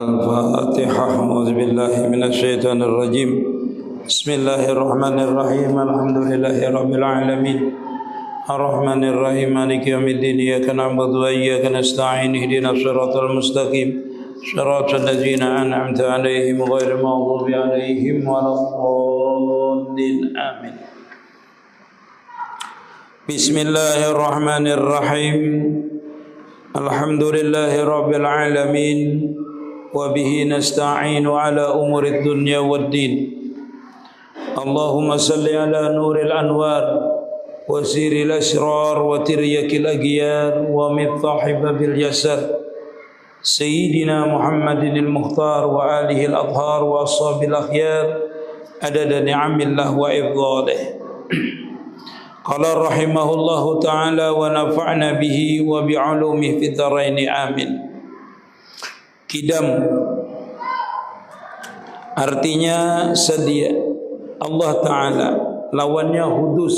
الفاتحة. أعوذ بالله من الشيطان الرجيم. بسم الله الرحمن الرحيم. الحمد لله رب العالمين الرحمن الرحيم مالك يوم الدين. إياك نعبد وإياك نستعين. اهدنا الصراط المستقيم صراط الذين أنعمت عليهم غير المغضوب عليهم ولا الضالين. آمين. بسم الله الرحمن الرحيم. الحمد لله رب العالمين وبه نستعين على أمور الدنيا والدين. اللهم صل على نور الأنوار وسير الأسرار وتريك الأغيار ومفتاح باب اليسر سيدنا محمد المختار وآله الأطهار وأصحاب الأخيار عدد نعم الله وإفضاله. قال رحمه الله تعالى ونفعنا به وبعلومه في الدارين آمين. Kidam artinya sedia. Allah Ta'ala lawannya hudus,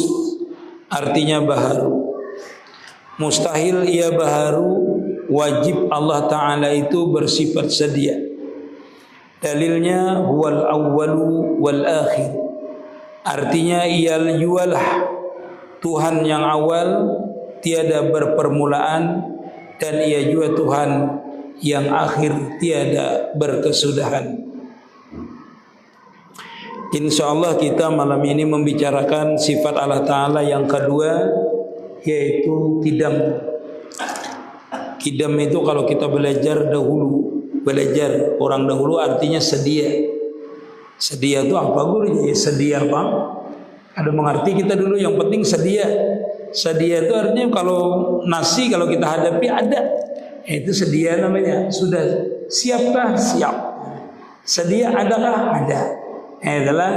artinya baharu. Mustahil ia baharu, wajib Allah Ta'ala itu bersifat sedia. Dalilnya huwal awwalu wal akhir, artinya ia yualah Tuhan yang awal, tiada berpermulaan, dan ia juga Tuhan yang akhir, tiada berkesudahan. InsyaAllah kita malam ini membicarakan sifat Allah Ta'ala yang kedua, yaitu kidam. Kidam itu kalau kita belajar orang dahulu artinya sedia. Sedia itu apa guru? Ya, sedia apa? Ada mengerti kita dulu, yang penting sedia. Sedia itu artinya kalau nasi kalau kita hadapi ada, itu sedia namanya. Sudah siapkah? Siap. Sedia adakah? Ada. Adalah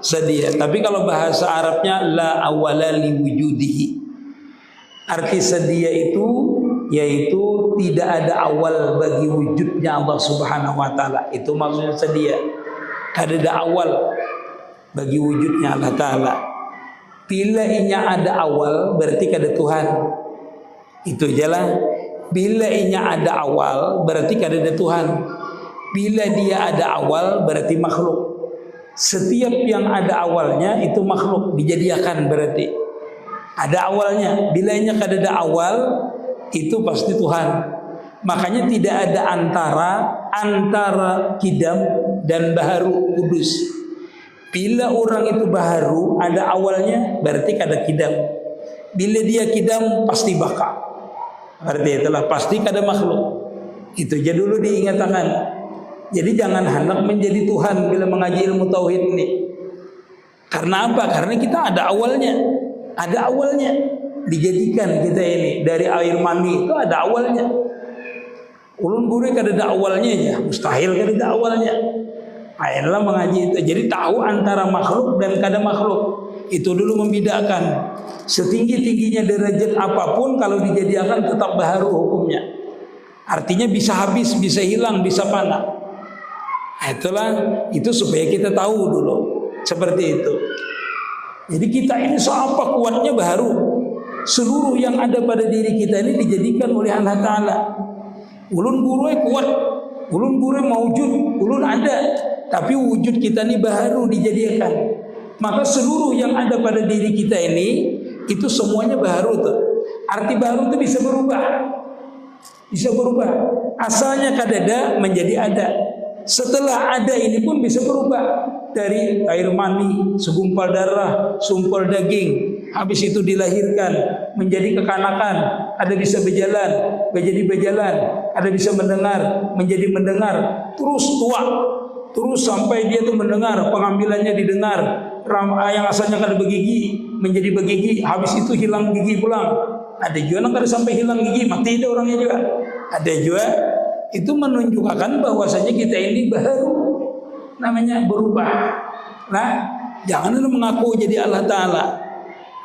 sedia. Tapi kalau bahasa Arabnya la awwala li wujudihi. Arti sedia itu yaitu tidak ada awal bagi wujudnya Allah Subhanahu wa taala. Itu maksudnya sedia. Tidak ada awal bagi wujudnya Allah Ta'ala. Bila inya ada awal berarti kada Tuhan. Itu jelas. Bila inya ada awal berarti kada ada Tuhan. Bila dia ada awal berarti makhluk. Setiap yang ada awalnya itu makhluk, dijadikan berarti. Ada awalnya. Bila inya kada ada awal itu pasti Tuhan. Makanya tidak ada antara kidam dan baharu kudus. Bila orang itu baharu ada awalnya berarti kada kidam. Bila dia kidam pasti baka. Berarti itulah pasti kada makhluk. Itu aja dulu diingatkan. Jadi jangan hendak menjadi Tuhan bila mengaji ilmu tauhid ini. Karena apa? Karena kita ada awalnya. Ada awalnya. Dijadikan kita ini dari air mani itu ada awalnya. Ulun gure kada ada awalnya aja. Mustahil kada ada awalnya. Ayolah mengaji itu. Jadi tahu antara makhluk dan kada makhluk. Itu dulu membedakan. Setinggi-tingginya derajat apapun kalau dijadikan tetap baharu hukumnya. Artinya bisa habis, bisa hilang, bisa fana. Itulah itu supaya kita tahu dulu seperti itu. Jadi kita ini seapa kuatnya baharu. Seluruh yang ada pada diri kita ini dijadikan oleh Allah Ta'ala. Ulun guru kuat, ulun guru maujud, ulun ada. Tapi wujud kita ini baharu dijadikan. Maka seluruh yang ada pada diri kita ini itu semuanya baharu tuh. Arti baharu itu bisa berubah. Bisa berubah. Asalnya kadada menjadi ada. Setelah ada ini pun bisa berubah. Dari air mani, segumpal darah, sumpal daging, habis itu dilahirkan menjadi kekanakan, ada bisa berjalan, menjadi berjalan, ada bisa mendengar, menjadi mendengar, terus tua, terus sampai dia tuh mendengar, pengambilannya didengar, yang asalnya kada bergigi menjadi bergigi, habis itu hilang gigi pulang. Ada juga yang kada sampai hilang gigi, mati ada orangnya juga. Ada juga. Itu menunjukkan bahwasanya kita ini baharu, namanya berubah. Nah, jangan mengaku jadi Allah Ta'ala.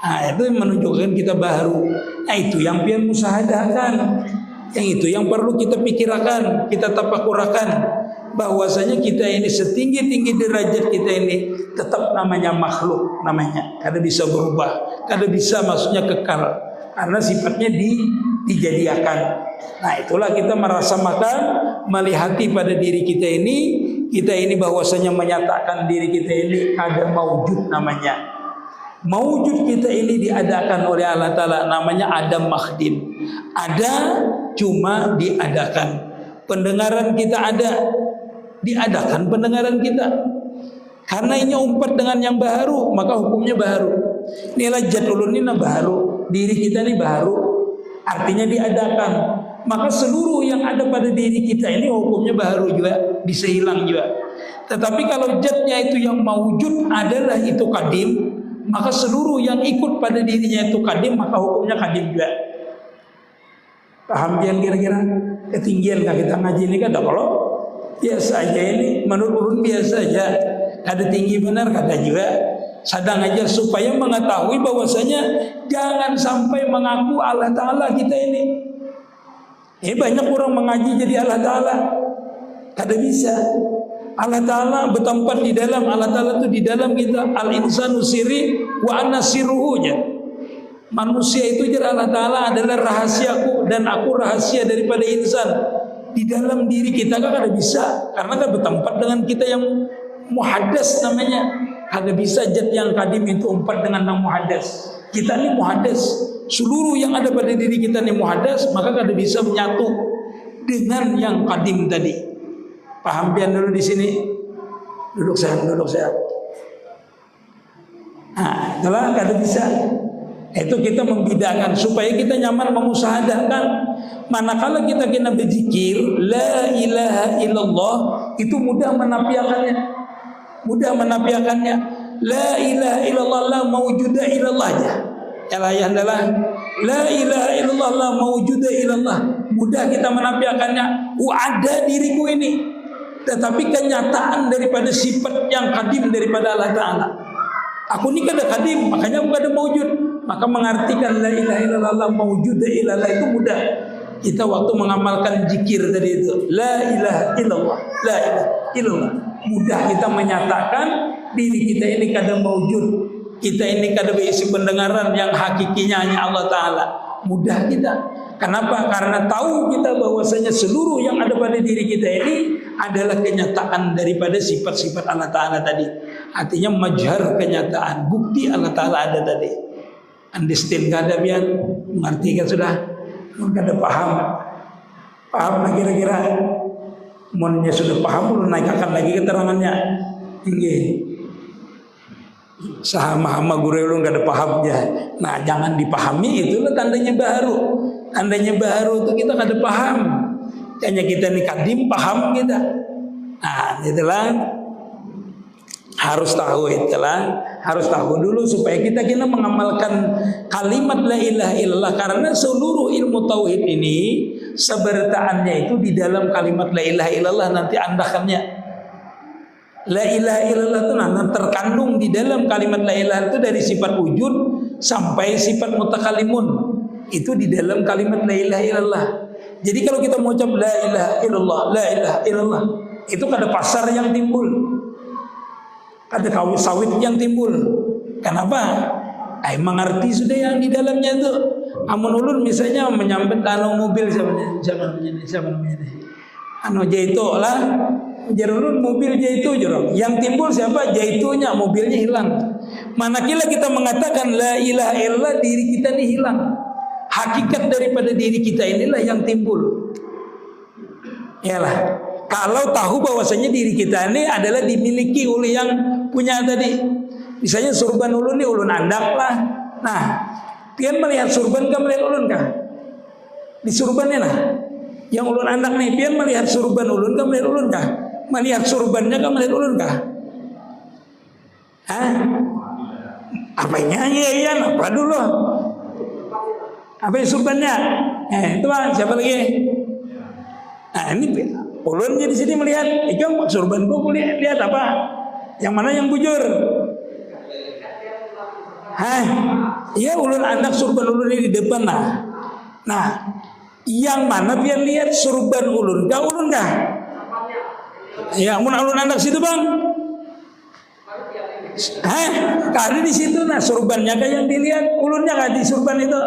Nah, itu menunjukkan kita baharu. Nah, itu yang pian musahadakan. Yang itu yang perlu kita pikirkan, kita tapakurakan. Bahwasanya kita ini setinggi-tinggi derajat kita ini tetap namanya makhluk, namanya. Kada bisa berubah, kada bisa maksudnya kekal. karena sifatnya dijadiakan. Nah, itulah kita merasa makan, melihati pada diri kita ini bahwasanya menyatakan diri kita ini ada maujud namanya. Maujud kita ini diadakan oleh Allah Ta'ala, namanya Adam Makhdim. Ada, cuma diadakan. Pendengaran kita ada, diadakan pendengaran kita. Karena ini umpat dengan yang baru, maka hukumnya baru. Inilah jadulun ini baru, diri kita ini baru, artinya diadakan. Maka seluruh yang ada pada diri kita ini hukumnya baru juga, bisa hilang juga. Tetapi kalau jadnya itu yang maujud adalah itu kadim, maka seluruh yang ikut pada dirinya itu kadim, maka hukumnya kadim juga. Paham yang kira-kira? Ketinggian kah kita ngaji ini kan? Kalau biasa aja ini, menurut urun biasa aja. Ada tinggi benar kata juga. Sadang aja supaya mengetahui bahwasanya jangan sampai mengaku Allah Ta'ala kita ini. Banyak orang mengaji jadi Allah Ta'ala. Kada bisa. Allah Ta'ala bertempat di dalam, Allah Ta'ala itu di dalam kita. Al-insanu sirri wa ana sirruhunya. Manusia itu jadi Allah Ta'ala adalah rahasiaku dan aku rahasia daripada insan. Di dalam diri kita kan kada bisa, karena kan bertempat dengan kita yang muhaddas namanya. Kada bisa zat yang kadim itu umpat dengan yang muhaddas. Kita ini muhaddas. Seluruh yang ada pada diri kita ini muhaddas, maka kada bisa menyatu dengan yang kadim tadi. Paham pian dulu di sini? Duduk saya. Nah, itulah kada bisa. Itu kita membedakan supaya kita nyaman memusahadakan. Manakala kita kena berzikir la ilaha illallah, itu mudah menafikannya. La ilaha illallah la maujuda illallah. Ya adalah la ilaha illallah la maujuda illallah. Mudah kita menafikannya. Ada diriku ini. Tetapi kenyataan daripada sifat yang kadim daripada Allah Ta'ala. Aku ini kada kadim, makanya aku kada maujud. Maka mengartikan la ilaha illallah maujuda illallah itu mudah. Kita waktu mengamalkan zikir tadi itu la ilaha illallah, la ilaha illallah, mudah kita menyatakan diri kita ini kada maujud. Kita ini kada berisi pendengaran yang hakikinya hanya Allah Ta'ala. Mudah kita. Kenapa? Karena tahu kita bahwasanya seluruh yang ada pada diri kita ini adalah kenyataan daripada sifat-sifat Allah Ta'ala tadi. Artinya majhar kenyataan, bukti Allah Ta'ala ada tadi. Understand kada biar mengerti kan sudah? Kada paham lah kira-kira. Monnya sudah paham, belum naikkan lagi keterangannya. Tinggi. Sama guru lu nggak ada pahamnya. Nah, jangan dipahami, itulah tandanya baru. Tandanya baru itu kita nggak ada paham. Hanya kita nih kadim paham kita. Nah, itulah harus tahu itulah. Harus tahu dulu supaya kita mengamalkan kalimat la ilaha illallah, karena seluruh ilmu tauhid ini sebertaannya itu di dalam kalimat la ilaha illallah nanti andakannya. La ilaha illallah itu terkandung di dalam kalimat la ilaha itu dari sifat wujud sampai sifat mutakalimun. Itu di dalam kalimat la ilaha illallah. Jadi kalau kita mengucap la ilaha illallah, la ilaha illallah, itu ada pasar yang timbul. Ada kayu sawit yang timbul. Kenapa? Mengerti sudah yang di dalamnya itu. Amun ulun misalnya menyambut mobil siapa namanya? Jaito lah. Jarulun mobil jaitu jorok. Yang timbul siapa? Jaitunya, mobilnya hilang. Manakala kita mengatakan la ilaha illallah, diri kita ini hilang. Hakikat daripada diri kita inilah yang timbul. Yalah. Kalau tahu bahwasanya diri kita ini adalah dimiliki oleh yang punya tadi. Misalnya surban ulun ini ulun andak lah. Nah, pian melihat surban kah melihat ulun kah? Di surbannya nah. Yang ulun andak nih, pian melihat surban ulun kah melihat ulun kah? Melihat surbannya kah melihat ulun kah? Apanya ya? Apa dulu? Apa surbannya? Itu bang, siapa lagi? Nah, ini ulun di sini melihat, ikam surban gua lihat apa? Yang mana yang bujur? Iya ulun anak surban ulun ini di depan lah. Nah, yang mana biar lihat surban ulun kah ulun kah? Ya, mun ulun anak situ bang. Karena di situ nah surbannya kah yang dilihat, ulunnya kah di surban itu?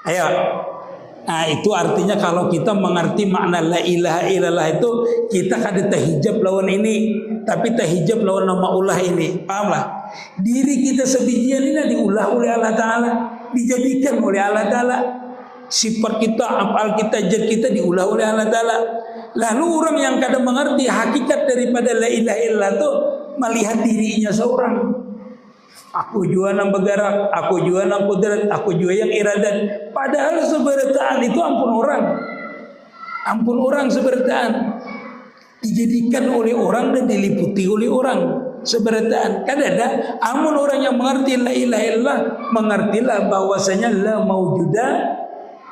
Ayo. Nah itu artinya kalau kita mengerti makna la ilaha illallah itu, kita kada tahijab lawan ini, tapi tahijab lawan nama Allah ini. Pahamlah? Diri kita sebijian ini diulah oleh Allah Ta'ala, dijadikan oleh Allah Ta'ala. Sifat kita, afal kita, jad kita diulah oleh Allah Ta'ala. Lalu orang yang kadang mengerti hakikat daripada la ilaha illallah itu melihat dirinya seorang. Aku juga yang bergerak, aku juga yang kudrat, aku juga yang iradat. Padahal seberataan itu ampun orang seberataan dijadikan oleh orang dan diliputi oleh orang seberataan. Kan ada amun orang yang mengerti la ilaha illallah, mengertilah bahwasanya la maujuda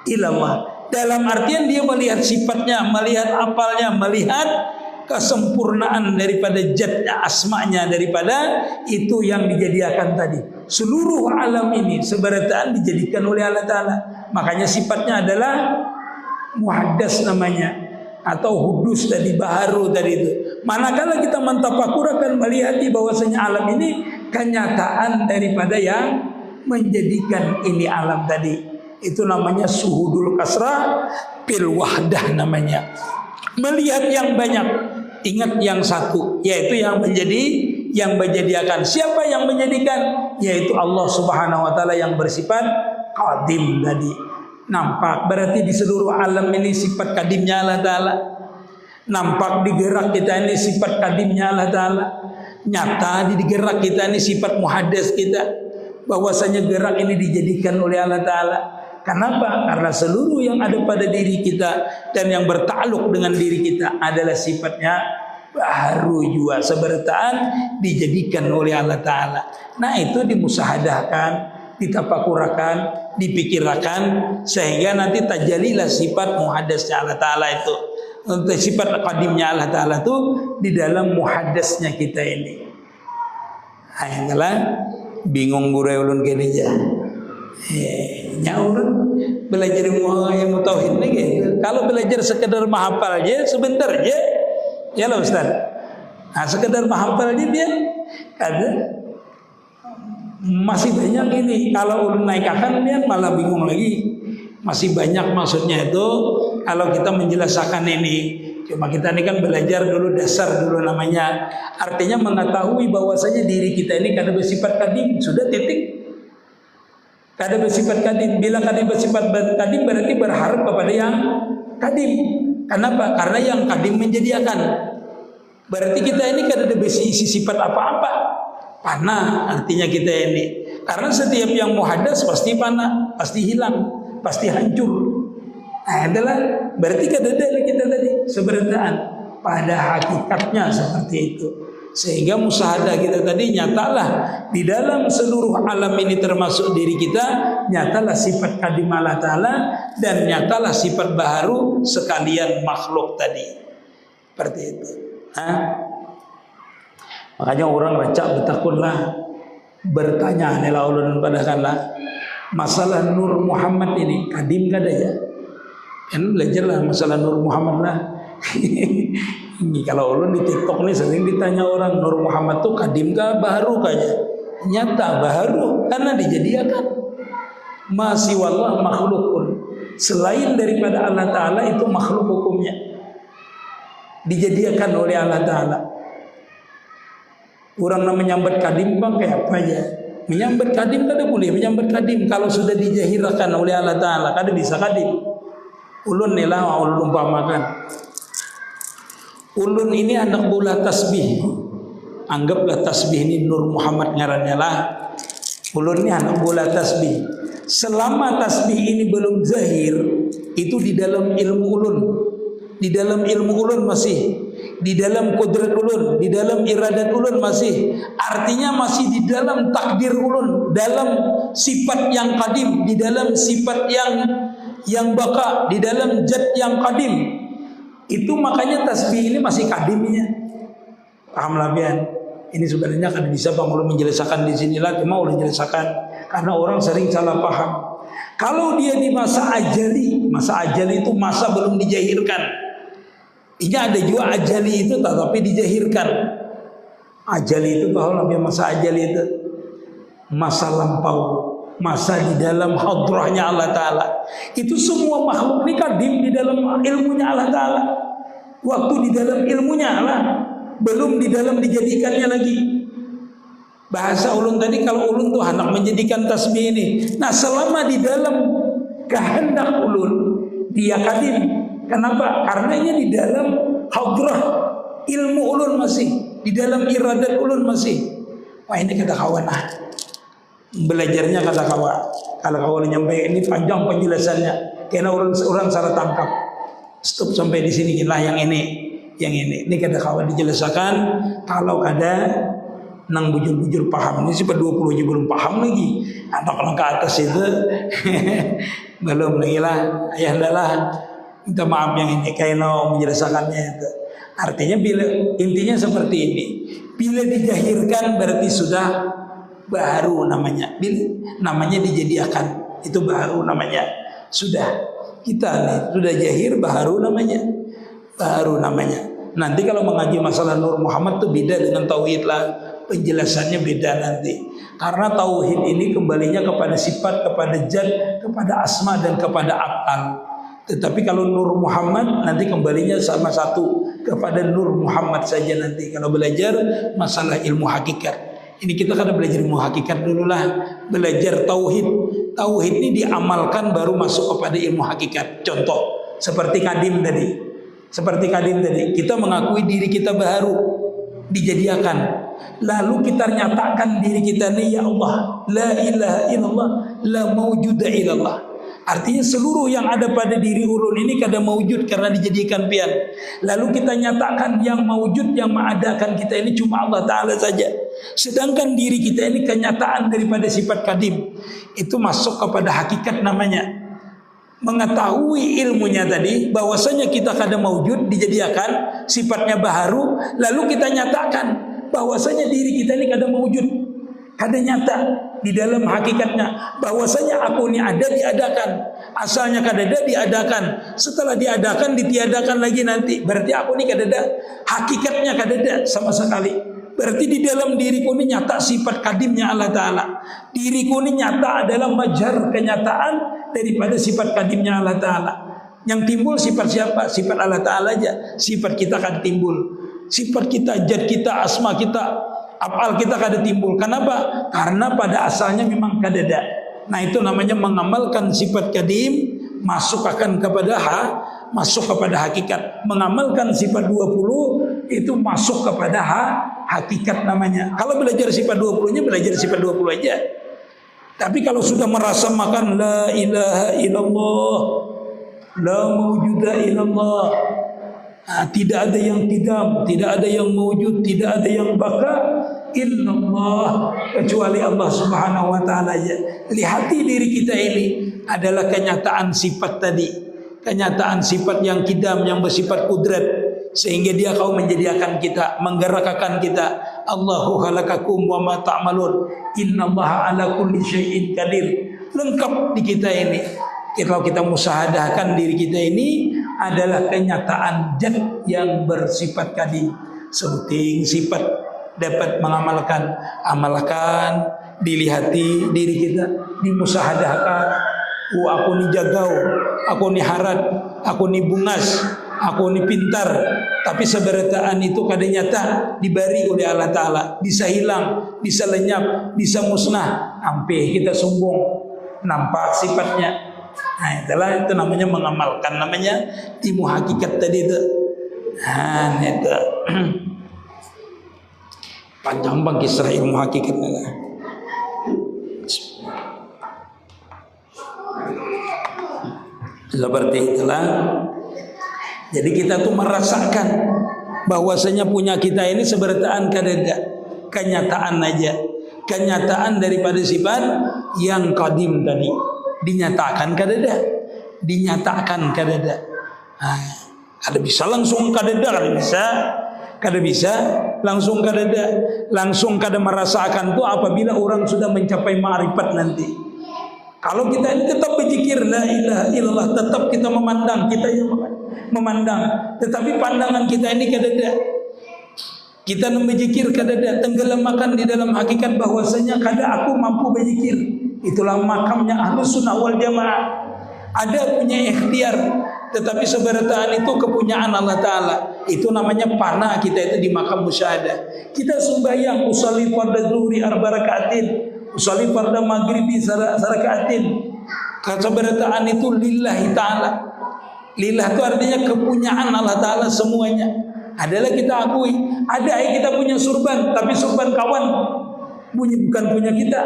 illallah. Dalam artian dia melihat sifatnya, melihat apalnya, melihat kesempurnaan daripada jadnya, asma'nya, daripada itu yang dijadikan tadi. Seluruh alam ini seberataan dijadikan oleh Allah Ta'ala. Makanya sifatnya adalah muhaddas namanya, atau hudus tadi, baharu tadi itu. Manakala kita mentafakur akan melihat bahwasanya alam ini kenyataan daripada yang menjadikan ini alam tadi. Itu namanya suhudul kasrah fil wahdah namanya. Melihat yang banyak, ingat yang satu, yaitu yang menjadikan. Siapa yang menjadikan? Yaitu Allah Subhanahu wa taala yang bersifat qadim tadi. Nampak berarti di seluruh alam ini sifat kadimnya Allah Ta'ala. Nampak di gerak kita ini sifat kadimnya Allah Ta'ala. Nyata di gerak kita ini sifat muhaddas kita, bahwasanya gerak ini dijadikan oleh Allah Ta'ala. Kenapa? Karena seluruh yang ada pada diri kita dan yang bertakluk dengan diri kita adalah sifatnya baharu juga, seberataan dijadikan oleh Allah Ta'ala. Nah itu dimusahadahkan, ditafakurakan, dipikirkan, sehingga nanti tajalilah sifat muhaddasnya Allah Ta'ala itu. Untuk sifat qadimnya Allah Ta'ala itu di dalam muhaddasnya kita ini. Ayolah, bingung gurau ulun kene aja. Nyaurun belajar ilmu tauhid lagi. Kalau belajar sekedar menghafal aja sebentar aja, ya lah Ustaz. Nah, sekedar menghafal aja dia ada masih banyak ini. Kalau ulun naik akan dia malah bingung lagi. Masih banyak maksudnya itu kalau kita menjelaskan ini. Cuma kita ini kan belajar dulu dasar dulu namanya. Artinya mengetahui bahwasanya diri kita ini kada bersifat kadim, sudah titik. Kada bersifat kadim. Bila kada bersifat kadim berarti berharap kepada yang kadim. Kenapa? Karena yang kadim menjadikan. Berarti kita ini kada ada isi sifat apa-apa. Panah artinya kita ini. Karena setiap yang muhaddas pasti panah, pasti hilang, pasti hancur. Nah, adalah berarti kada ada kita tadi seberataan pada hakikatnya seperti itu. Sehingga musahadah kita tadi nyatalah di dalam seluruh alam ini termasuk diri kita, nyatalah sifat kadim Allah Ta'ala dan nyatalah sifat baharu sekalian makhluk tadi. Seperti itu. Makanya orang recak betakunlah bertanya nela ulun padakanlah masalah Nur Muhammad ini kadim kada ya? Kan belajarlah masalah Nur Muhammad lah. Ini kalau ulun di TikTok nih sering ditanya orang Nur Muhammad tuh kadim kah baharu kayaknya? Nyata baharu karena dijadikan. Masih wallah makhlukun. Selain daripada Allah Ta'ala itu makhluk hukumnya. Dijadikan oleh Allah Ta'ala. Orang nak menyambat kadim bang kayak apa aja? Menyambat kadim kada boleh menyambat kadim kalau sudah dijahirkan oleh Allah Ta'ala, kada bisa kadim. Ulun ni lah ulun umpamakan. Ulun ini anak bola tasbih. Anggaplah tasbih ini Nur Muhammad ngarannya lah. Ulun ini anak bola tasbih. Selama tasbih ini belum zahir, itu di dalam ilmu ulun. Di dalam ilmu ulun masih, di dalam kudrat ulun, di dalam iradat ulun masih. Artinya masih di dalam takdir ulun, dalam sifat yang qadim, di dalam sifat yang baka, di dalam jad yang qadim. Itu makanya tasbih ini masih kadimnya. Paham lah bian? Ini sebenarnya kan bisa Bang Ulun menjelaskan di sinilah, cuma ulun jelaskan karena orang sering salah paham. Kalau dia di masa ajali itu masa belum dijahirkan. Ini ada juga ajali itu tetapi dijahirkan. Ajali itu tahu lah masa ajali itu masa lampau, masa di dalam hadrahnya Allah Ta'ala. Itu semua makhluk ini kadim di dalam ilmunya Allah Ta'ala. Waktu di dalam ilmunya Allah, belum di dalam dijadikannya lagi. Bahasa ulun tadi, kalau ulun tuh hendak menjadikan tasbih ini. Nah, selama di dalam kehendak ulun, dia kadim. Kenapa? Karena ini di dalam hadrah ilmu ulun masih, di dalam iradat ulun masih. Wah, ini kata kawan belajarnya kata kawan. Kalau kawan nyampe ini panjang penjelasannya, karena orang salah tangkap. Stop sampai di sini lah yang ini. Ini kata kawan dijelaskan. Kalau ada nang bujur-bujur paham, ini sifat 20 aja belum paham lagi. Anak ke atas itu belum lagi lah. Ya adalah minta maaf yang ini kaino menjelaskannya itu. Artinya bila intinya seperti ini. Bila dijahirkan berarti sudah baru namanya. Bila namanya dijadiakan itu baru namanya. Sudah kita nih sudah jahir baru namanya. Baru namanya. Nanti kalau mengaji masalah Nur Muhammad itu beda dengan tauhid lah. Penjelasannya beda nanti. Karena tauhid ini kembalinya kepada sifat, kepada zat, kepada asma dan kepada af'al. Tetapi kalau Nur Muhammad nanti kembalinya sama satu kepada Nur Muhammad saja nanti. Kalau belajar masalah ilmu hakikat, ini kita kan belajar ilmu hakikat dulu lah. Belajar tauhid. Tauhid ini diamalkan baru masuk kepada ilmu hakikat. Contoh seperti kadim tadi. Kita mengakui diri kita baru dijadiakan. Lalu kita nyatakan diri kita nih, ya Allah, la ilaha illallah, la mawjuda illallah. Artinya seluruh yang ada pada diri ulun ini kada mawjud karena dijadikan pian. Lalu kita nyatakan yang mawjud, yang mengadakan kita ini cuma Allah Ta'ala saja. Sedangkan diri kita ini kenyataan daripada sifat kadim. Itu masuk kepada hakikat namanya. Mengetahui ilmunya tadi, bahwasanya kita kada mawjud, dijadikan, sifatnya baharu. Lalu kita nyatakan bahwasanya diri kita ini kada mawjud, kada nyata di dalam hakikatnya, bahwasanya aku ini ada diadakan, asalnya kada ada diadakan, setelah diadakan ditiadakan lagi nanti. Berarti aku ini kada ada, hakikatnya kada ada sama sekali. Berarti di dalam diriku ini nyata sifat kadimnya Allah Ta'ala. Diriku ini nyata adalah majar kenyataan daripada sifat kadimnya Allah Ta'ala. Yang timbul sifat siapa? Sifat Allah Ta'ala aja. Sifat kita kan timbul. Sifat kita, zat kita, asma kita, af'al kita kada timbul. Kenapa? Karena pada asalnya memang kada ada. Nah, itu namanya mengamalkan sifat kadim, masuk akan kepada masuk kepada hakikat. Mengamalkan sifat 20 itu masuk kepada hakikat namanya. Kalau belajar sifat 20-nya belajar sifat 20 aja. Tapi kalau sudah merasa makan la ilaha illallah, la mawjuda illallah, tidak ada yang tidak ada yang mawjud, tidak ada yang baka illallah, kecuali Allah Subhanahu wa Ta'ala aja. Lihati diri kita ini adalah kenyataan sifat tadi, kenyataan sifat yang kidam, yang bersifat kudrat, sehingga dia kau menjadikan kita, menggerakkan kita. Allahu khalaqakum wa ma ta'malun, innallaha ala kulli syai'in qadir. Lengkap di kita ini. Kalau kita musahadahkan diri kita ini adalah kenyataan zat yang bersifat kadim. Sebuting sifat dapat mengamalkan, amalkan, dilihati diri kita, dimusahadahkan. Aku ni jagau, aku ni harat, aku ni bungas, aku ni pintar. Tapi seberataan itu kada nyata diberi oleh Allah Ta'ala. Bisa hilang, bisa lenyap, bisa musnah. Sampai kita sombong, nampak sifatnya. Nah, itulah itu namanya mengamalkan, namanya ilmu hakikat tadi itu. Nah, itu panjang bang kisah ilmu hakikatnya. Seperti itulah. Jadi kita tuh merasakan bahwasanya punya kita ini seberataan kadada, kenyataan aja, kenyataan daripada sifat yang qadim tadi. Dinyatakan kadada, dinyatakan kadada. Ada bisa langsung kadada, kada bisa langsung kadada, langsung kada merasakan tuh apabila orang sudah mencapai ma'rifat nanti. Kalau kita ini tetap berzikir la ilaha illallah, tetap kita memandang, kita yang memandang, tetapi pandangan kita ini kadada. Kita berzikir kadada, tenggelamkan di dalam hakikat bahwasanya kada aku mampu berzikir. Itulah makamnya Ahlus Sunnah wal Jamaah. Ada punya ikhtiar, tetapi seberataan itu kepunyaan Allah Ta'ala. Itu namanya panah kita itu di makam musyahadah. Kita sembahyang usolli fardhu zuhri arba rakaatin, usolli fardhu maghribi sarakaatin. Seberataan itu lillahi ta'ala. Lillah itu artinya kepunyaan Allah Ta'ala semuanya. Adalah kita akui. Ada kita punya surban, tapi surban kawan, bukan punya kita.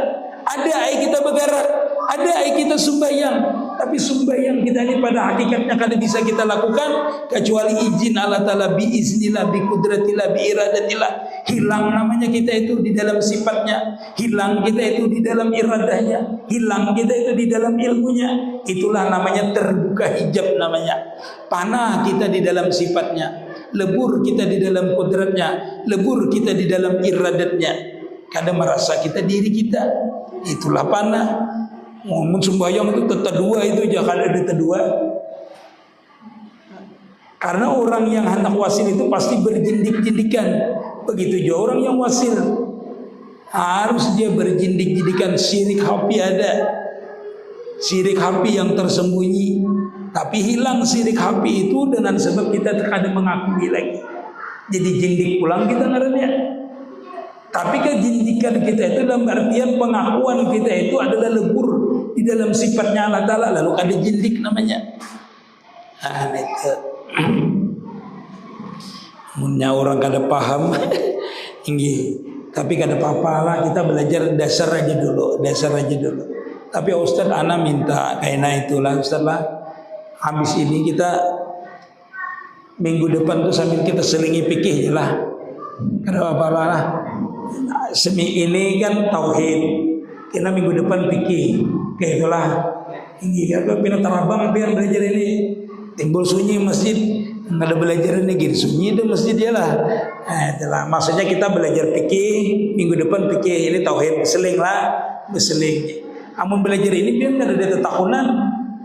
Ada kita bergerak, ada kita sembahyang, tapi sembahyang kita ini pada hakikatnya kada bisa kita lakukan kecuali izin Allah Ta'ala, biiznillah, biqudratillah, biiradatillah. Hilang namanya kita itu di dalam sifatnya, hilang kita itu di dalam iradahnya, hilang kita itu di dalam ilmunya. Itulah namanya terbuka hijab namanya. Panah kita di dalam sifatnya, lebur kita di dalam kodratnya, lebur kita di dalam iradatnya. Kadang merasa kita diri kita, itulah panah. Ngomong sembahyang itu tetap dua itu jangan ada tetap dua. Karena orang yang hendak wasil itu pasti berjindik-jindikan. Begitu juga orang yang wasil, harus dia berjindik-jindikan. Syirik hafi ada, syirik hafi yang tersembunyi. Tapi hilang syirik hafi itu dengan sebab kita terkadang mengakui lagi. Jadi jindik pulang kita ngarannya. Tapi kejindikan kita itu dalam artian pengakuan kita itu adalah lebur di dalam sifatnya Allah Ta'ala, lalu ada jindik namanya. Itu munnya orang kada paham tinggi. Tapi kada apa-apa lah, kita belajar dasar aja dulu. Tapi Ustaz ana minta kayaknya itulah Ustaz lah. Habis ini kita minggu depan tuh sambil kita selingi fikih lah. Kada apa-apa lah. Semi ini kan tauhid, kita minggu depan fikih, kayak itulah. Tinggi apa pindah tarabang biar belajar ini. Timbul sunyi masjid, nggak ada belajar ini gitu sunyi itu masjid dia lah. Itulah maksudnya kita belajar fikih minggu depan fikih ini tauhid seling lah, berseling. Amun belajar ini biar nggak ada tahunan.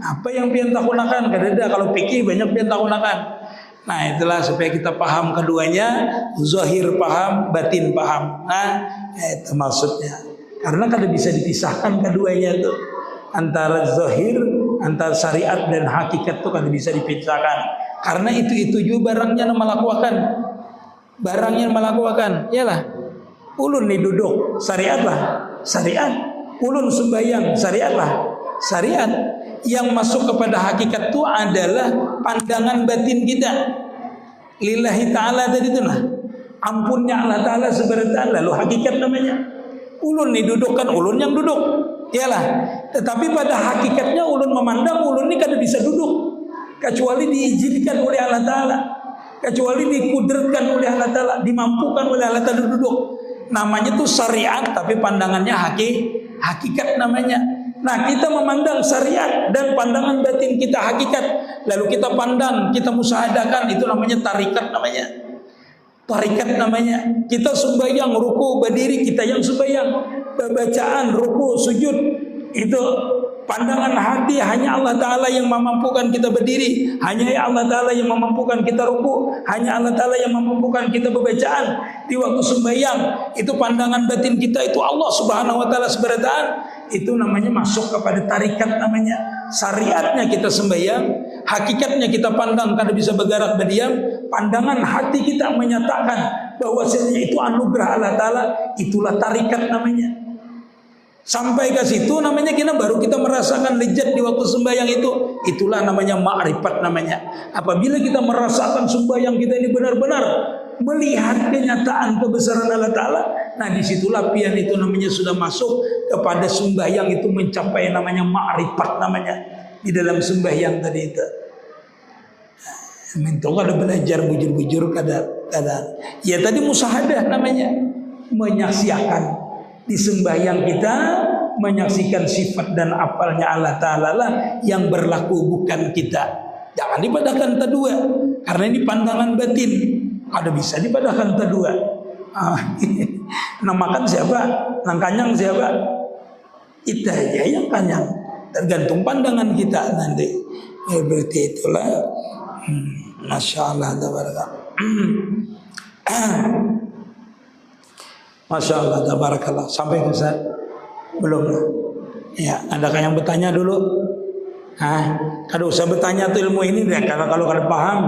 Apa yang pian tahunakan? Nggak ada. Kalau fikih banyak pian tahunakan. Nah itulah supaya kita paham keduanya, zahir paham, batin paham. Nah itu maksudnya. Karena kada bisa dipisahkan keduanya tuh. Antara zahir, antara syariat dan hakikat tuh kada bisa dipisahkan. Karena itu juga barangnya melakukan. Barangnya melakukan. Iyalah. Ulun nih duduk, syariat lah. Syariat. Ulun sembahyang, syariat lah. Syariat. Yang masuk kepada hakikat itu adalah pandangan batin kita. Lillahi ta'ala tadi itu nah. Ampunnya Allah Ta'ala seberataan, lalu hakikat namanya. Ulun nih duduk kan ulun yang duduk. Iyalah. Tetapi pada hakikatnya ulun memandang ulun ini kada bisa duduk kecuali diizinkan oleh Allah Ta'ala, kecuali dikudratkan oleh Allah Ta'ala, dimampukan oleh Allah Ta'ala duduk. Namanya itu syariat, tapi pandangannya hakikat namanya. Nah kita memandang syariat dan pandangan batin kita hakikat, lalu kita pandang, kita musyahadakan, itu namanya tarikat namanya. Tarikat namanya. Kita sembahyang, ruku, berdiri, kita yang sembahyang. Bacaan, ruku, sujud, itu pandangan hati hanya Allah Ta'ala yang memampukan kita berdiri, hanya Allah Ta'ala yang memampukan kita ruku, hanya Allah Ta'ala yang memampukan kita berbacaan di waktu sembahyang. Itu pandangan batin kita, itu Allah Subhanahu Wa Ta'ala seberataan. Itu namanya masuk kepada tarikat namanya. Syariatnya kita sembahyang, hakikatnya kita pandang kada bisa bergerak berdiam. Pandangan hati kita menyatakan bahwasanya itu anugerah Allah Ta'ala, itulah tarikat namanya. Sampai ke situ namanya kita baru kita merasakan lezat di waktu sembahyang itu. Itulah namanya ma'rifat namanya. Apabila kita merasakan sembahyang kita ini benar-benar melihat kenyataan kebesaran Allah Ta'ala, nah disitulah pian itu namanya sudah masuk kepada sembahyang itu mencapai namanya ma'rifat namanya di dalam sembahyang tadi itu. Minta kada belajar bujur-bujur kada. Ya tadi musyahadah namanya, menyaksikan di sembahyang kita, menyaksikan sifat dan apalnya Allah Ta'ala lah yang berlaku, bukan kita. Jangan dipadakan kedua, karena ini pandangan batin. Ada bisa dipadakan kedua. Nah makan siapa? Nang kanyang siapa? Kita aja yang kanyang. Tergantung pandangan kita nanti. Berarti itulah. Masya Allah. Masya Allah. Tabarakallah. Sampai Ustaz? Belum. Ya, adakah yang bertanya dulu? Kalau usah bertanya tuh ilmu ini deh. Kalau kada paham,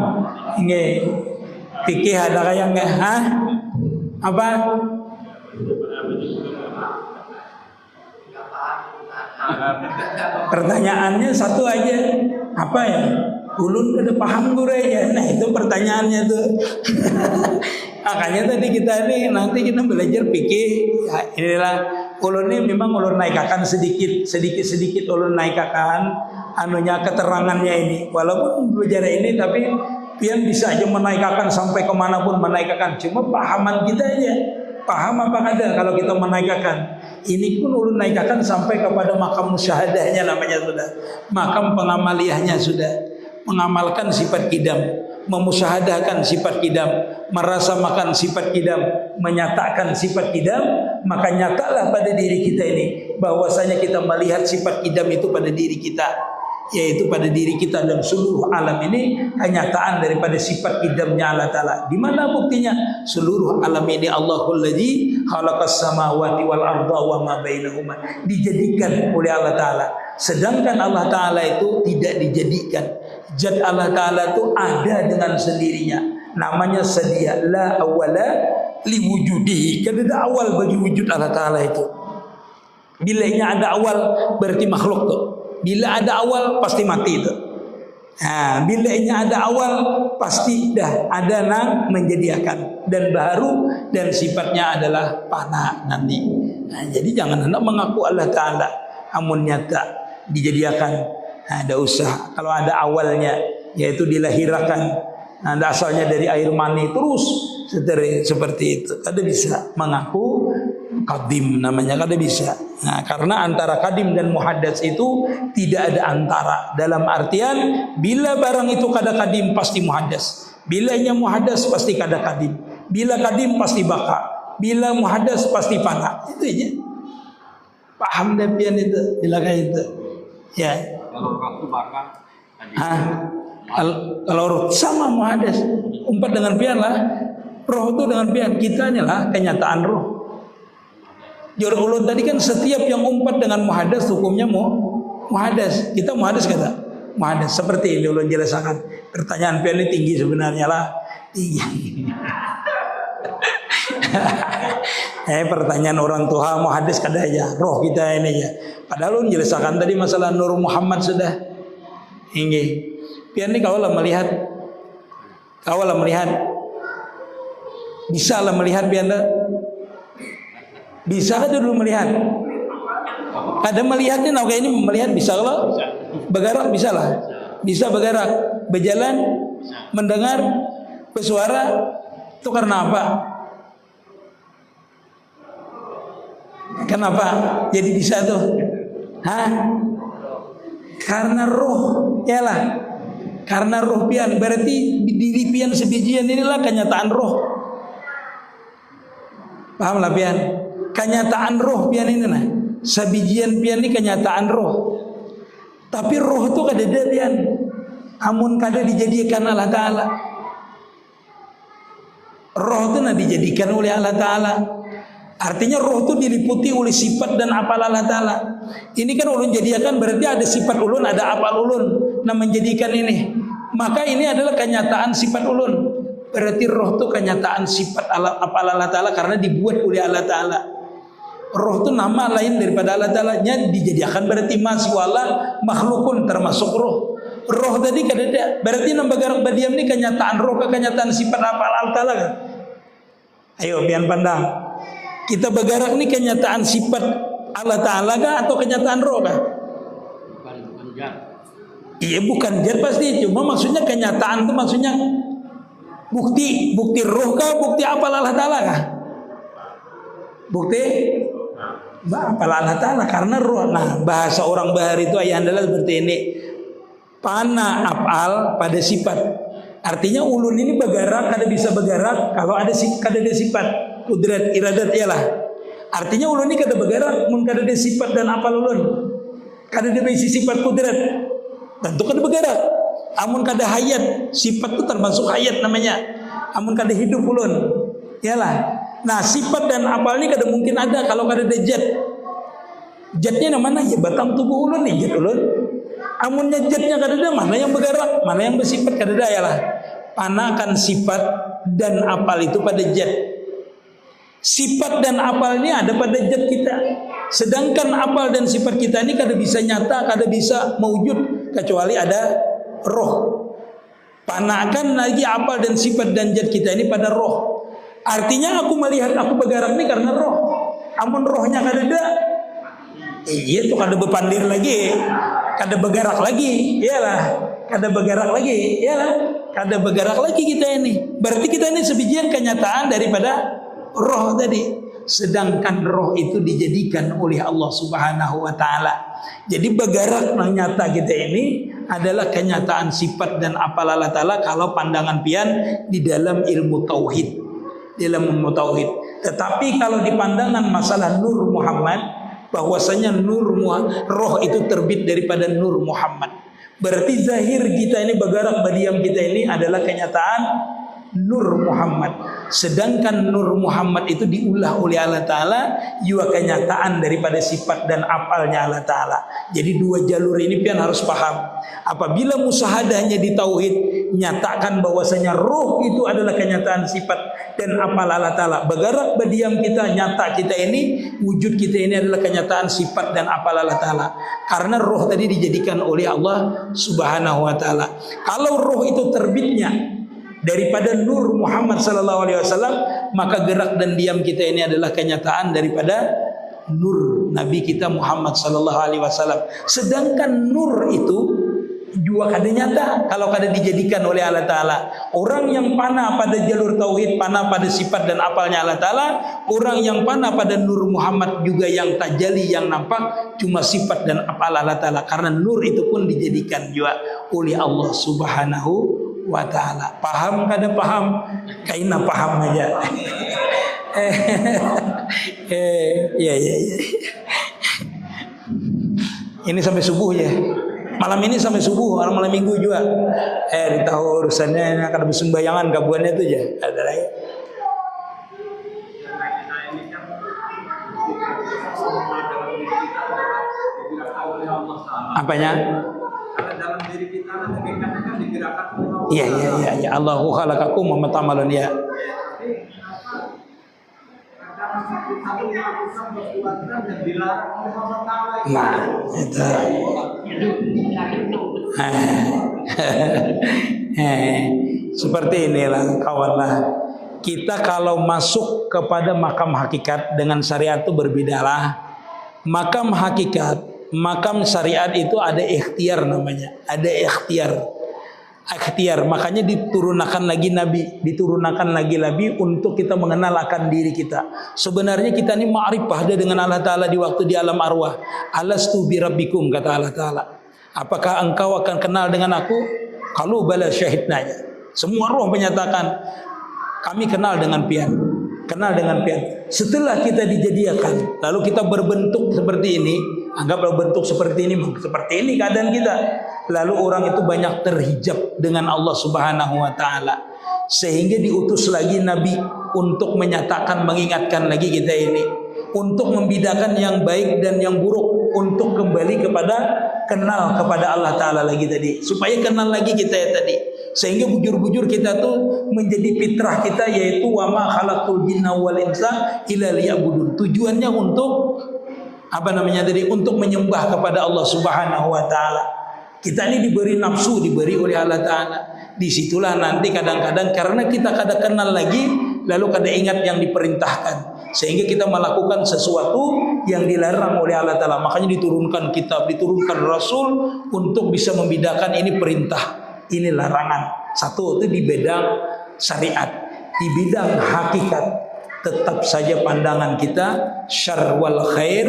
ini fikih adakah yang enggak? Apa? Pertanyaannya satu aja, apa ya? Ulun kada paham guranya. Nah itu pertanyaannya tuh. Makanya tadi kita ini nanti kita belajar fikih. Ya, inilah ulun ini memang ulun naikakan sedikit ulun naikakan anunya keterangannya ini. Walaupun belajar ini tapi pian bisa aja menaikakan sampai kemanapun menaikakan. Cuma pahaman kita aja. Paham apa ada kalau kita menaikakan. Ini pun ulun naikakan sampai kepada makam musyahadahnya namanya sudah. Makam pengamaliyahnya sudah. Mengamalkan sifat kidam, memusyahadahkan sifat kidam, merasakan sifat kidam, menyatakan sifat kidam, maka nyatalah pada diri kita ini bahwasanya kita melihat sifat kidam itu pada diri kita, yaitu pada diri kita dan seluruh alam ini kenyataan daripada sifat kidamnya Allah Ta'ala. Di mana buktinya? Seluruh alam ini Allahul ladzi khalaqas samawati wal arda wa ma bainahuma, dijadikan oleh Allah Ta'ala. Sedangkan Allah Ta'ala itu tidak dijadikan. Zat Allah Ta'ala itu ada dengan sendirinya. Namanya sedia. La awala li wujudihi. Kada ada awal bagi wujud Allah Ta'ala itu. Bila ada awal berarti makhluk tuh. Bila ada awal pasti mati itu. Bila ada awal pasti dah ada nang menjadikan dan baru dan sifatnya adalah fana nanti. Jadi jangan hendak mengaku Allah Ta'ala amun nyata dijadikan. Ada usaha. Kalau ada awalnya yaitu dilahirkan, ada asalnya dari air mani terus seperti itu. Kada bisa mengaku kadim namanya, kada bisa. Karena antara kadim dan muhaddas itu tidak ada antara. Dalam artian bila barang itu kada kadim pasti muhaddas. Bila nya muhaddas pasti kada kadim. Bila kadim pasti baka. Bila muhaddas pasti fana. Itu aja. Paham depian itu, bila kayak itu. Ya. Kalau roh itu bakal kalau roh sama muhaddas. Umpat dengan pian lah. Roh itu dengan pian, kitanya lah kenyataan roh. Jor ulun tadi kan setiap yang umpat dengan muhaddas hukumnya muhaddas. Kita muhaddas kata. Muhaddas seperti ini ulun jelaskan. Pertanyaan pian ini tinggi sebenarnya lah. Tinggi. Pertanyaan orang tua muhaddas kada aja. Roh kita ini ya. Padahal ulun jelaskan tadi masalah Nur Muhammad sudah. Ini. Pian ini kau lah melihat. Bisa lah melihat pian dah. Bisa kan dulu melihat. Ada melihatnya nah kayak ini melihat bisa kalau bergerak bisa lah. Bisa bergerak, berjalan, mendengar, bersuara. Itu karena apa? Kenapa jadi bisa tuh? Karena roh, yalah. Karena roh pian berarti diri pian sebijian inilah kenyataan roh. Paham lah pian? Kenyataan roh pian ini nah. Sebijian pian ini kenyataan roh. Tapi roh itu kada ada pian. Amun kada dijadikan Allah Ta'ala. Roh itu nah dijadikan oleh Allah Ta'ala. Artinya roh itu diliputi oleh sifat dan apal Allah Ta'ala. Ini kan ulun jadikan berarti ada sifat ulun, ada apal ulun. Nah menjadikan ini. Maka ini adalah kenyataan sifat ulun. Berarti roh itu kenyataan sifat apal Allah Ta'ala karena dibuat oleh Allah Ta'ala. Roh itu nama lain daripada Allah Ta'ala. Nya dijadikan berarti masih wala makhlukun termasuk roh. Roh tadi kan ada. Berarti nambah garang badiam ini kenyataan roh ke kenyataan sifat apal Allah Ta'ala kan? Ayo pian pandang. Kita bergerak ini kenyataan sifat Allah Ta'ala kah atau kenyataan roh kah? bukan jad. Iya bukan jad pasti. Cuma maksudnya kenyataan itu maksudnya bukti roh kah, bukti apal Allah Ta'ala kah? Bukti apal Allah Ta'ala karena roh. Nah bahasa orang bahar itu ayah adalah seperti ini. Pana apal pada sifat. Artinya ulun ini bergerak kada bisa bergerak kalau ada sifat. Kudrat iradat ialah. Artinya ulun ini kada bergerak mun kada ada sifat dan apal ulun. Kada ada bisi sifat kudrat. Tentu kada bergerak. Amun kada hayat, sifat itu termasuk hayat namanya. Amun kada hidup ulun. Ialah. Nah, sifat dan apal ini kada mungkin ada kalau kada ada zat. Jatnya mana ya batang tubuh ulun nih jat ulun. Amunnya jatnya kadada mana yang bergerak, mana yang bersifat kadada ya lah. Panakan sifat dan apal itu pada jat. Sifat dan apal ini ada pada jat kita. Sedangkan apal dan sifat kita ini kada bisa nyata, kada bisa mewujud kecuali ada roh. Panakan lagi apal dan sifat dan jat kita ini pada roh. Artinya aku melihat aku bergerak ini karena roh. Amun rohnya kadada, iya tuh kada bepandir lagi, kada bergerak lagi, iyalah, kada bergerak lagi, iyalah, kada bergerak lagi kita ini. Berarti kita ini sebijian kenyataan daripada roh tadi. Sedangkan roh itu dijadikan oleh Allah Subhanahu wa taala. Jadi bergerak yang nyata kita ini adalah kenyataan sifat dan apal Allah taala kalau pandangan pian di dalam ilmu tauhid. Dalam ilmu tauhid. Tetapi kalau di pandangan masalah Nur Muhammad, bahwasanya roh itu terbit daripada Nur Muhammad. Berarti zahir kita ini bergerak badiam kita ini adalah kenyataan Nur Muhammad. Sedangkan Nur Muhammad itu diulah oleh Allah Ta'ala juga kenyataan daripada sifat dan apalnya Allah Ta'ala. Jadi dua jalur ini pian harus paham. Apabila musahadahnya di tauhid, nyatakan bahwasanya roh itu adalah kenyataan sifat dan apal Allah Ta'ala. Bergerak berdiam kita, nyata kita ini, wujud kita ini adalah kenyataan sifat dan apal Allah Ta'ala. Karena roh tadi dijadikan oleh Allah Subhanahu wa Ta'ala. Kalau roh itu terbitnya daripada Nur Muhammad sallallahu alaihi wasallam, maka gerak dan diam kita ini adalah kenyataan daripada nur Nabi kita Muhammad sallallahu alaihi wasallam. Sedangkan nur itu juga kada nyata kalau kada dijadikan oleh Allah Ta'ala. Orang yang panah pada jalur tauhid, panah pada sifat dan apalnya Allah Ta'ala. Orang yang panah pada Nur Muhammad juga yang tajali, yang nampak cuma sifat dan apal Allah Ta'ala. Karena nur itu pun dijadikan juga oleh Allah Subhanahu wa ta'ala. Paham kada paham? Kaina paham aja. Ya. Ini sampai subuh ya. Malam ini sampai subuh, orang malam minggu juga. Tahu urusannya kada bersembahyangan kabuannya itu aja. Ada lagi. Apanya? Dalam diri kita kan digerakkan oleh Allah. Iya. Allahu khalaqakum wa matamalan ya. Nah, itu. Seperti inilah kawanlah. Kita kalau masuk kepada makam hakikat dengan syariat itu berbedalah. Makam hakikat, makam syariat itu ada ikhtiar namanya, ada ikhtiar, makanya diturunkan lagi Nabi untuk kita mengenal akan diri kita. Sebenarnya kita ini ma'rifah dengan Allah Ta'ala di waktu di alam arwah. Alastu bi rabbikum, kata Allah Ta'ala. Apakah engkau akan kenal dengan aku? Kalau bala syahidnanya. Semua roh menyatakan kami kenal dengan pian. Setelah kita dijadikan, lalu kita berbentuk seperti ini, anggaplah bentuk seperti ini keadaan kita. Lalu orang itu banyak terhijab dengan Allah Subhanahu wa ta'ala, sehingga diutus lagi Nabi untuk menyatakan, mengingatkan lagi kita ini, untuk membedakan yang baik dan yang buruk, untuk kembali kepada kenal kepada Allah Ta'ala lagi tadi, supaya kenal lagi kita ya tadi, sehingga bujur-bujur kita tuh menjadi fitrah kita, yaitu wa ma khalaqtul jinna wal insa illa liya'budun. Tujuannya untuk untuk menyembah kepada Allah Subhanahu wa ta'ala. Kita ini diberi nafsu, diberi oleh Allah Ta'ala. Disitulah nanti kadang-kadang karena kita kada kenal lagi, lalu kada ingat yang diperintahkan, sehingga kita melakukan sesuatu yang dilarang oleh Allah Ta'ala. Makanya diturunkan kitab, diturunkan Rasul untuk bisa membedakan ini perintah, ini larangan. Satu itu di bidang syariat. Di bidang hakikat tetap saja pandangan kita syarr wal khair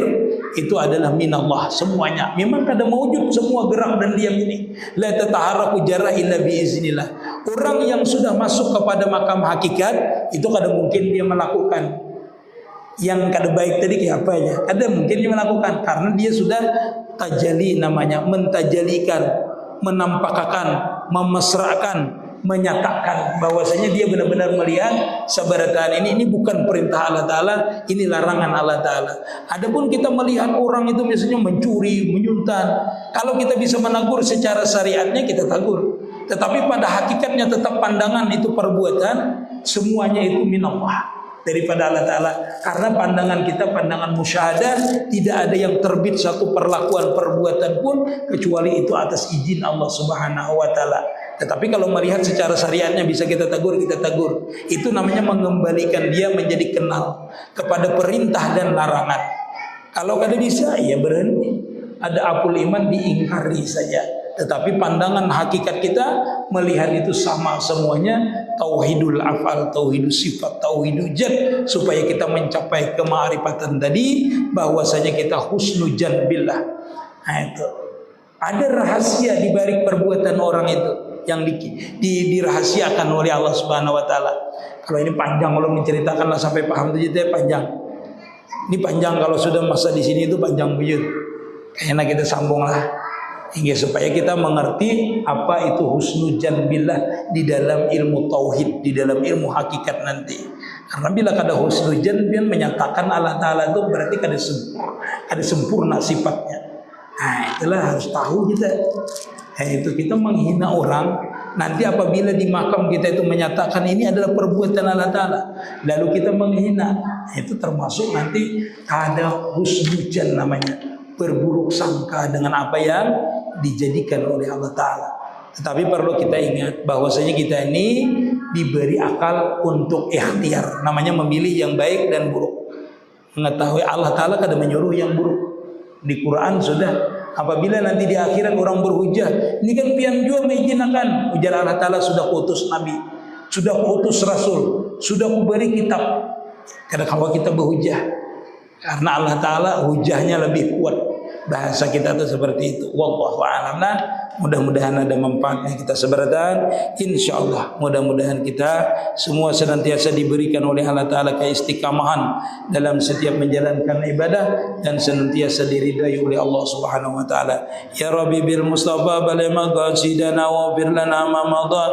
itu adalah minallah semuanya. Memang kada mewujud semua gerak dan diam ini. La tataharaku jarra illa biiznillah. Orang yang sudah masuk kepada makam hakikat itu kada mungkin dia melakukan yang kada baik tadi kayak apa aja. Kada mungkin dia melakukan karena dia sudah tajali, namanya mentajalikan, menampakkan, memesrakan menyatakan bahwasanya dia benar-benar melihat sabarataan ini bukan perintah Allah Ta'ala, ini larangan Allah Ta'ala. Adapun kita melihat orang itu misalnya mencuri, menyuntan, kalau kita bisa menegur secara syariatnya kita tegur, tetapi pada hakikatnya tetap pandangan itu perbuatan, semuanya itu minallah, daripada Allah Ta'ala. Karena pandangan kita pandangan musyahadah, tidak ada yang terbit satu perlakuan perbuatan pun kecuali itu atas izin Allah Subhanahu wa Ta'ala. Tetapi kalau melihat secara syariatnya bisa kita tegur, kita tegur. Itu namanya mengembalikan dia menjadi kenal kepada perintah dan larangan. Kalau kada bisa, ya berhenti. Ada apul iman diingkari saja. Tetapi pandangan hakikat kita melihat itu sama semuanya, tauhidul afal, tauhidul sifat, tauhidul jad, supaya kita mencapai kemaarifatan tadi, bahwasanya kita husnul jan billah. Nah itu. Ada rahasia di balik perbuatan orang itu yang dirahasiakan oleh Allah Subhanahu wa Ta'ala. Kalau ini panjang, kalau menceritakanlah sampai paham itu panjang. Ini panjang, kalau sudah masa di sini itu panjang buyut. Kayaknya kita sambunglah hingga supaya kita mengerti apa itu husnul jan billah di dalam ilmu tauhid, di dalam ilmu hakikat nanti. Karena bila kada husnul jan billah menyatakan Allah Ta'ala itu berarti kada sempurna sifatnya. Nah itulah harus tahu kita. Itu kita menghina orang. Nanti apabila di makam kita itu menyatakan ini adalah perbuatan Allah Ta'ala, lalu kita menghina, itu termasuk nanti ada husnudzan namanya, berburuk sangka dengan apa yang dijadikan oleh Allah Ta'ala. Tetapi perlu kita ingat bahwasanya kita ini diberi akal untuk ikhtiar, namanya memilih yang baik dan buruk. Mengetahui Allah Ta'ala kada menyuruh yang buruk. Di Quran sudah, apabila nanti di akhirat orang berhujah, ini kan pian jua mengizinakan, ujar Allah Ta'ala, sudah kuutus Nabi, sudah kuutus Rasul, sudah kuberi kitab. Kadang kalau kita berhujah, karena Allah Ta'ala hujahnya lebih kuat. Bahasa kita tuh seperti itu. Wallahu a'lam. Nah, mudah-mudahan ada manfaatnya kita seberatan. Insyaallah mudah-mudahan kita semua senantiasa diberikan oleh Allah Ta'ala keistiqamahan dalam setiap menjalankan ibadah dan senantiasa diridai oleh Allah Subhanahu wa Ta'ala. Ya Rabbi bil Mustafa balagh maqasidana wa fir lana ma madha.